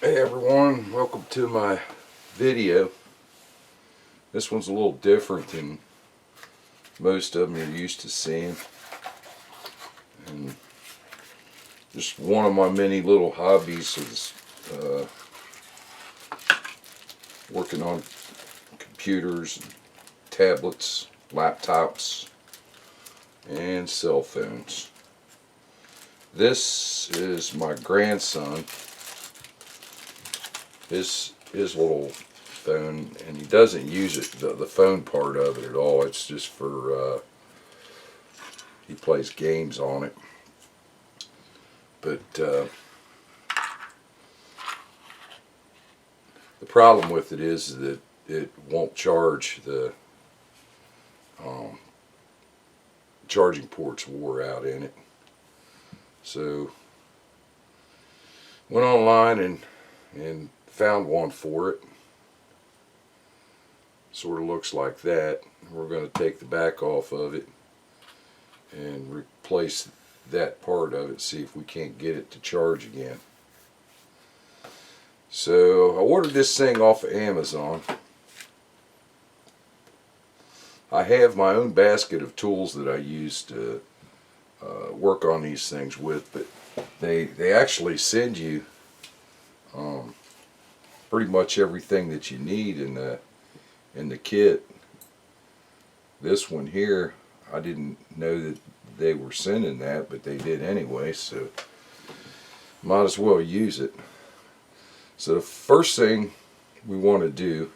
Hey everyone, welcome to my video. This one's a little different than most of them you're used to seeing. And just one of my many little hobbies is working on computers, tablets, laptops, and cell phones. This is my grandson. His little phone, and he doesn't use it, the phone part of it at all. It's just for he plays games on it. But the problem with it is that it won't charge. The charging ports wore out in it. So went online and found one for it. Sort of looks like that. We're going to take the back off of it and replace that part of it, see if we can't get it to charge again. So I ordered this thing off of Amazon. I have my own basket of tools that I use to work on these things with, but they actually send you pretty much everything that you need in the kit. This one here, I didn't know that they were sending that, but they did anyway, so might as well use it. So the first thing we want to do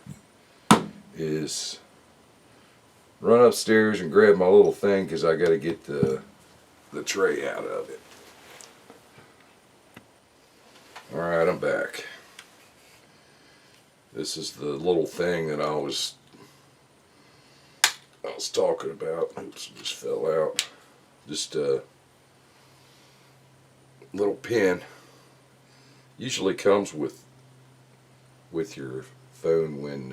is run upstairs and grab my little thing, because I got to get the tray out of it. Alright, I'm back. This is the little thing that I was talking about. Oops, it just fell out. Just a little pin. Usually comes with your phone when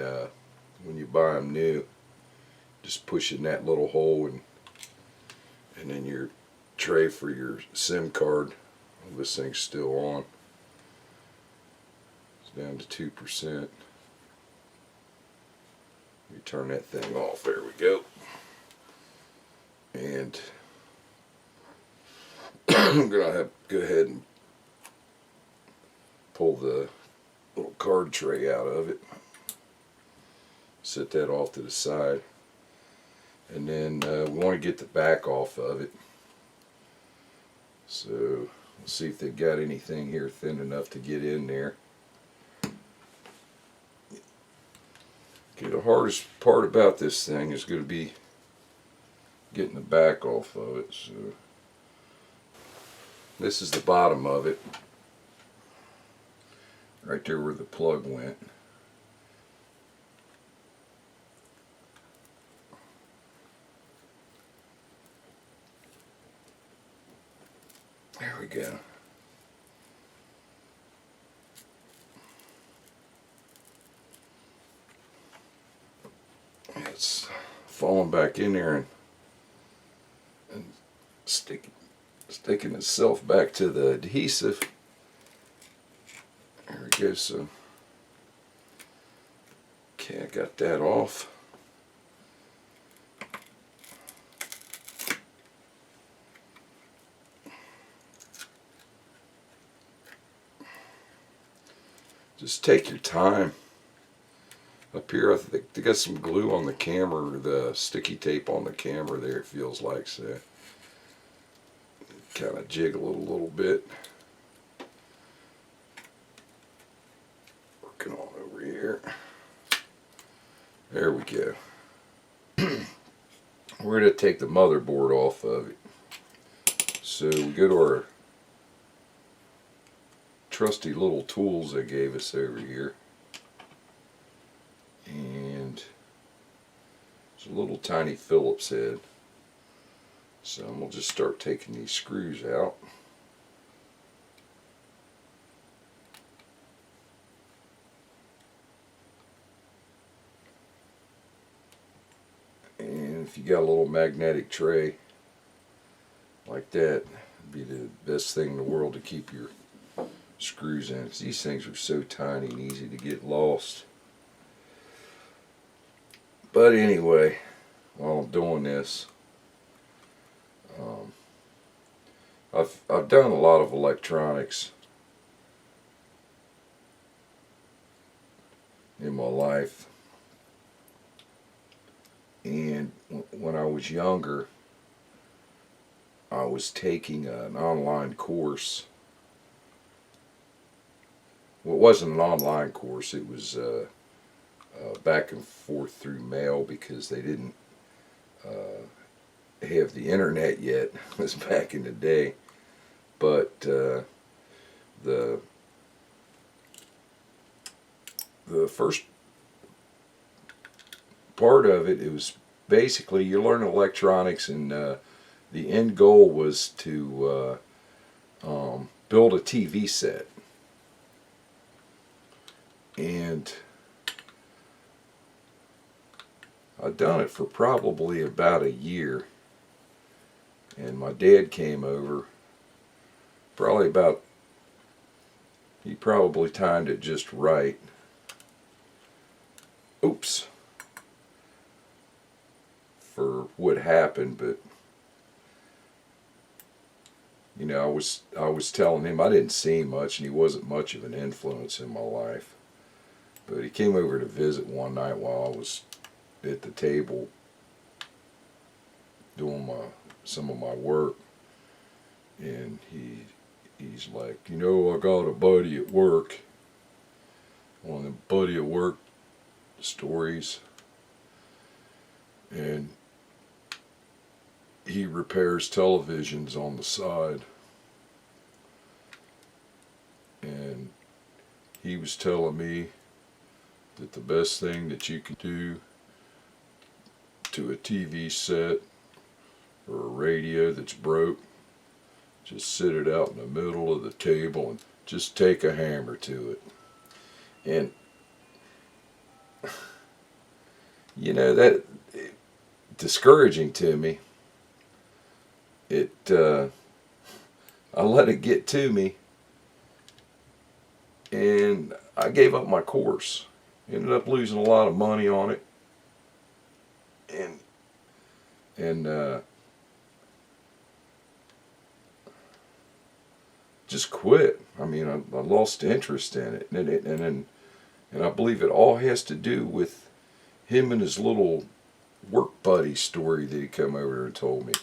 you buy them new. Just push it in that little hole, and then your tray for your SIM card. Oh, this thing's still on. It's down to 2%. Let me turn that thing off. There we go. And I'm going to go ahead and pull the little card tray out of it. Set that off to the side. And then we want to get the back off of it. So we'll see if they got anything here thin enough to get in there. Okay, the hardest part about this thing is going to be getting the back off of it. So this is the bottom of it, right there where the plug went. There we go. It's falling back in there and sticking itself back to the adhesive. There we go. So okay, I got that off. Just take your time. Up here, I think they got some glue on the camera, or the sticky tape on the camera there, it feels like, so kind of jiggle it a little bit. Working on over here. There we go. We're going to take the motherboard off of it. So we go to our trusty little tools they gave us over here. And it's a little tiny Phillips head. So I'm going to just start taking these screws out. And if you got a little magnetic tray like that, it'd be the best thing in the world to keep your screws in, because these things are so tiny and easy to get lost. But anyway, while I'm doing this, I've done a lot of electronics in my life, and when I was younger, I was taking an online course. Well, it wasn't an online course, it was back and forth through mail, because they didn't have the internet yet. It was back in the day. But the first part of it, it was basically you learn electronics, and the end goal was to build a TV set. And I'd done it for probably about a year, and my dad came over. He probably timed it just right. Oops. For what happened, but you know, I was telling him I didn't see much, and he wasn't much of an influence in my life. But he came over to visit one night while I was at the table doing some of my work, and he's like, you know, I got a buddy at work, one of the buddy at work stories, and he repairs televisions on the side, and he was telling me that the best thing that you can do to a TV set or a radio that's broke, just sit it out in the middle of the table and just take a hammer to it. And you know, that discouraging to me. I let it get to me, and I gave up my course. Ended up losing a lot of money on it, and just quit. I mean, I lost interest in it, and I believe it all has to do with him and his little work buddy story that he come over and told me.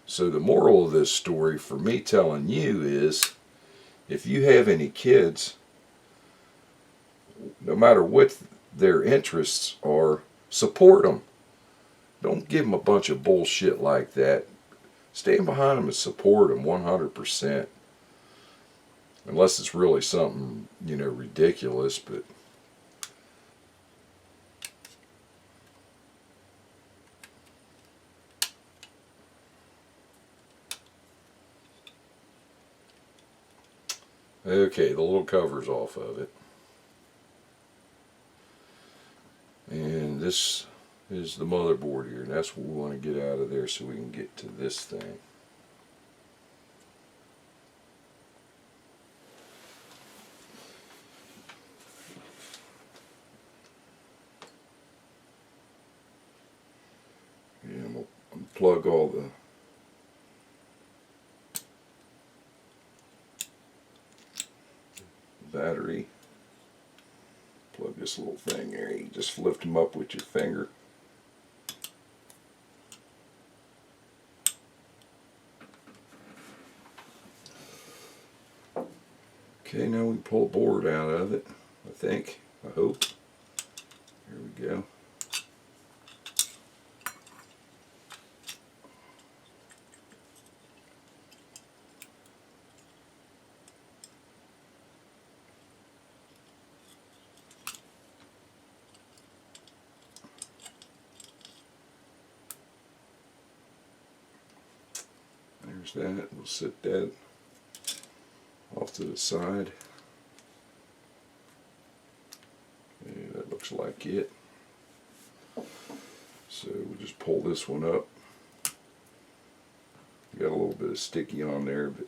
So the moral of this story for me telling you is, if you have any kids, no matter what their interests are, support them. Don't give them a bunch of bullshit like that. Stand behind them and support them 100%. Unless it's really something, you know, ridiculous, but okay, the little cover's off of it. And this is the motherboard here, and that's what we want to get out of there so we can get to this thing. And we'll unplug all the battery. Plug this little thing here. You just lift them up with your finger. Okay, now we pull the board out of it, I think. I hope. Here we go. There's that. We'll set that off to the side. Yeah, that looks like it. So we'll just pull this one up. Got a little bit of sticky on there, but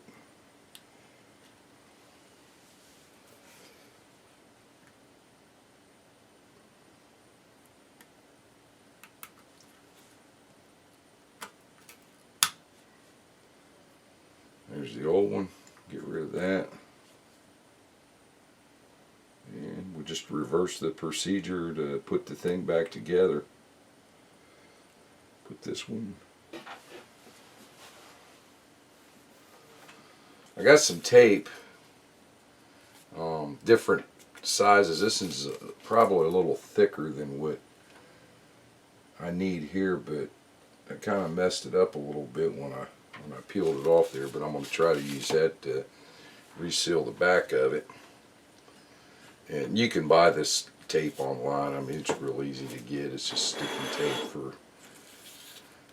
There's the old one. Get rid of that. And we'll just reverse the procedure to put the thing back together. Put this one. I got some tape, different sizes. This is probably a little thicker than what I need here, but I kind of messed it up a little bit when I peeled it off there, but I'm going to try to use that to reseal the back of it. And you can buy this tape online. I mean, it's real easy to get. It's just sticky tape for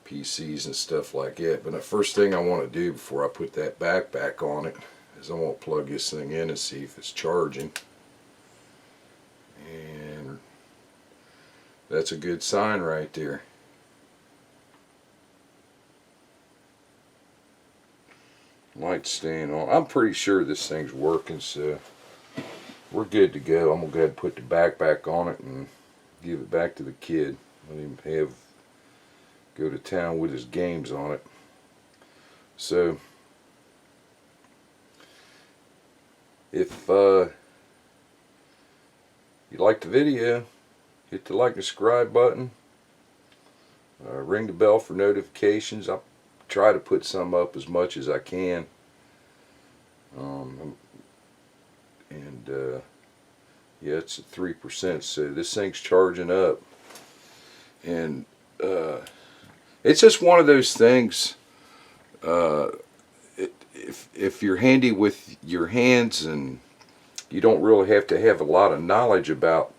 PCs and stuff like that. But the first thing I want to do before I put that back on it is I want to plug this thing in and see if it's charging. And that's a good sign right there. Light's staying on. I'm pretty sure this thing's working, so we're good to go. I'm going to go ahead and put the back on it and give it back to the kid. Let him go to town with his games on it. So, if you like the video, hit the like and subscribe button. Ring the bell for notifications. I'll try to put some up as much as I can. Yeah, it's at 3%, so this thing's charging up. And it's just one of those things, if you're handy with your hands and you don't really have to have a lot of knowledge about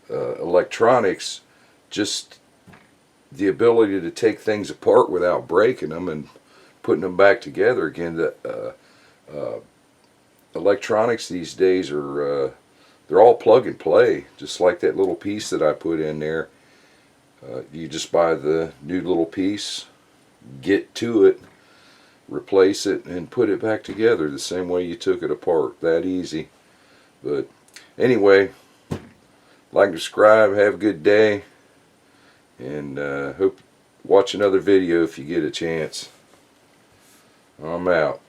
electronics, just the ability to take things apart without breaking them and putting them back together again. The electronics these days are they're all plug and play, just like that little piece that I put in there. You just buy the new little piece, get to it, replace it, and put it back together the same way you took it apart. That easy. But anyway, like and subscribe, have a good day, and hope watch another video if you get a chance. I'm out.